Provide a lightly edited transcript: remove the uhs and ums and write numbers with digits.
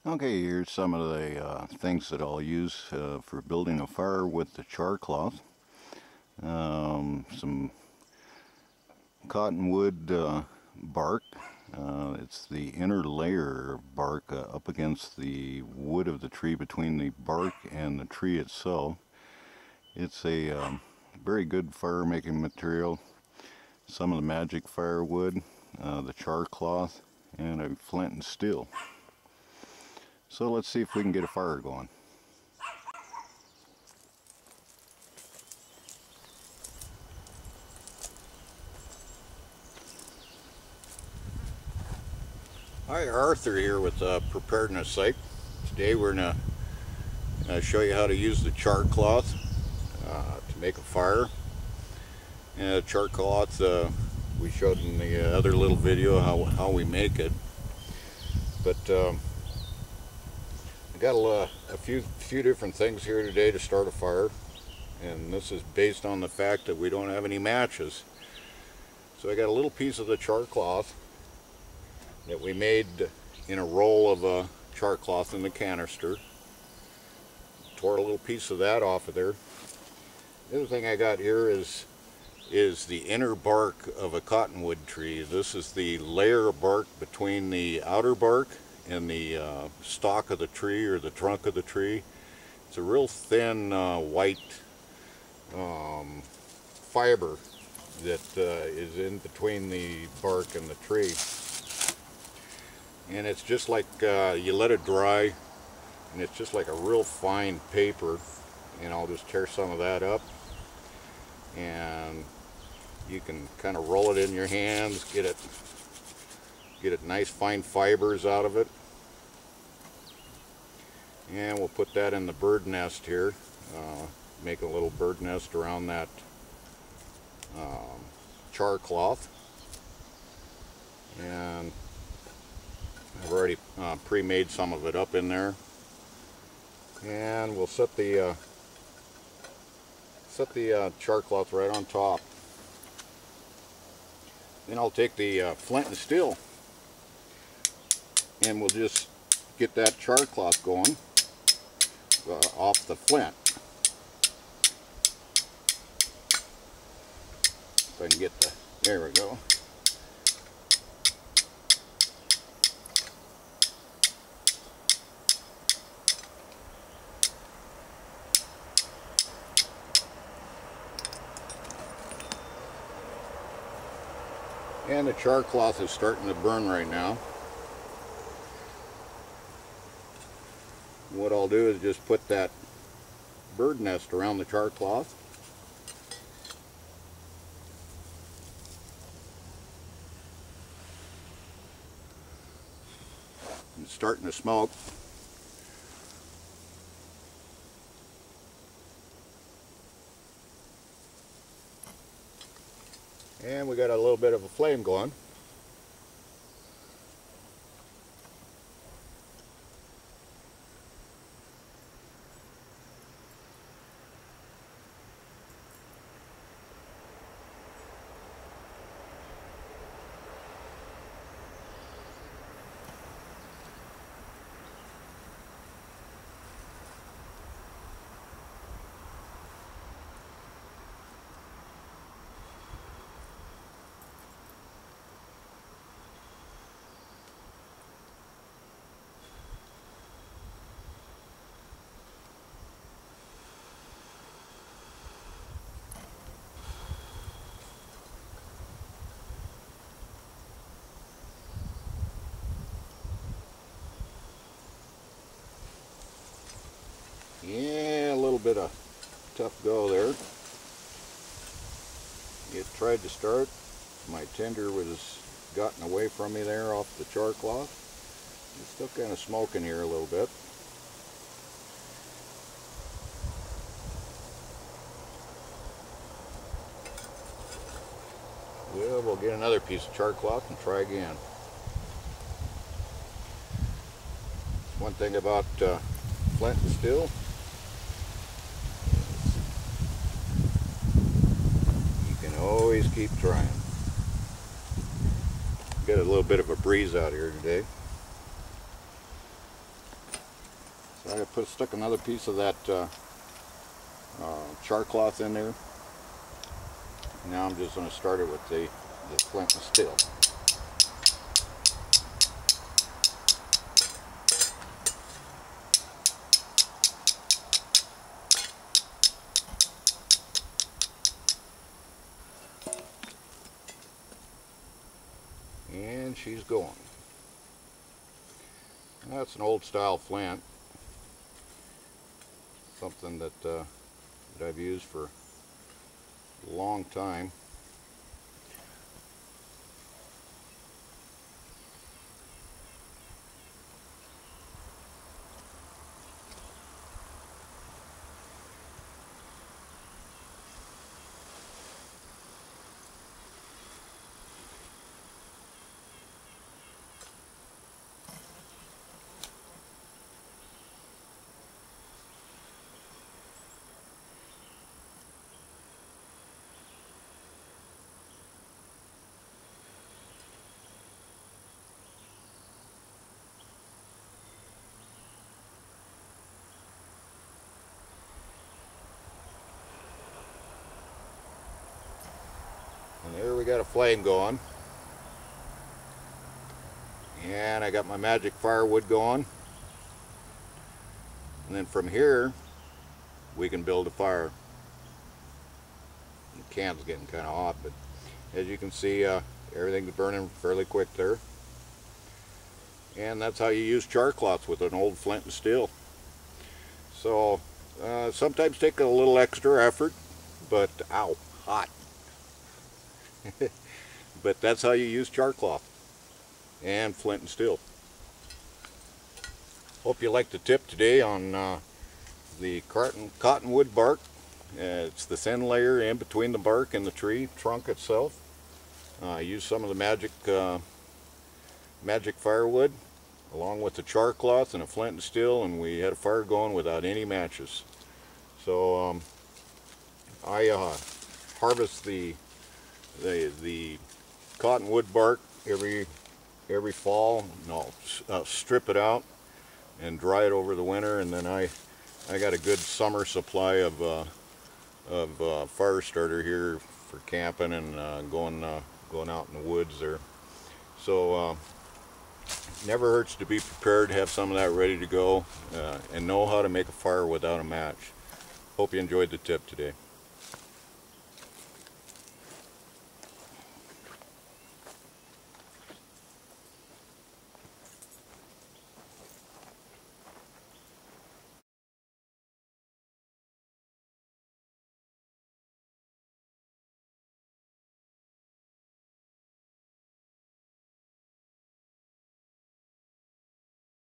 Okay, here's some of the things that I'll use for building a fire with the char cloth. Some cottonwood bark. It's the inner layer of bark up against the wood of the tree, between the bark and the tree itself. It's a very good fire making material. Some of the magic firewood, the char cloth, and a flint and steel. So let's see if we can get a fire going. Hi, Arthur here with Preparedness Site. Today we're going to show you how to use the char cloth to make a fire. And char cloth we showed in the other little video how we make it. But I got a few different things here today to start a fire, and this is based on the fact that we don't have any matches. So I got a little piece of the char cloth that we made in a roll of char cloth in the canister. Tore a little piece of that off of there. The other thing I got here is the inner bark of a cottonwood tree. This is the layer of bark between the outer bark and the stalk of the tree, or the trunk of the tree. It's a real thin white fiber that is in between the bark and the tree. And it's just like you let it dry, and it's just like a real fine paper. And I'll just tear some of that up, and you can kind of roll it in your hands, get it nice fine fibers out of it. And we'll put that in the bird nest here, make a little bird nest around that char cloth. And I've already pre-made some of it up in there, and we'll set the char cloth right on top. Then I'll take the flint and steel, and we'll just get that char cloth going off the flint. If I can get there we go. And the char cloth is starting to burn right now. What I'll do is just put that bird nest around the char cloth. It's starting to smoke. And we got a little bit of a flame going. Yeah, a little bit of tough go there. It tried to start. My tinder was gotten away from me there off the char cloth. It's still kind of smoking here a little bit. Well, we'll get another piece of char cloth and try again. One thing about flint and steel, you can always keep trying. Got a little bit of a breeze out here today. stuck another piece of that char cloth in there. Now I'm just going to start it with the flint and steel. And she's going. That's an old style flint, something that I've used for a long time. And there we got a flame going. And I got my magic firewood going. And then from here, we can build a fire. The can's getting kind of hot, but as you can see, everything's burning fairly quick there. And that's how you use char cloths, with an old flint and steel. So sometimes take a little extra effort, but ow, hot. But that's how you use char cloth and flint and steel. Hope you liked the tip today on the cottonwood bark. It's the thin layer in between the bark and the tree trunk itself. I used some of the magic firewood along with the char cloth and a flint and steel, and we had a fire going without any matches. So I harvest the cottonwood bark every fall. I'll strip it out and dry it over the winter, and then I got a good summer supply of fire starter here for camping and going out in the woods there. So never hurts to be prepared, have some of that ready to go, and know how to make a fire without a match. Hope you enjoyed the tip today.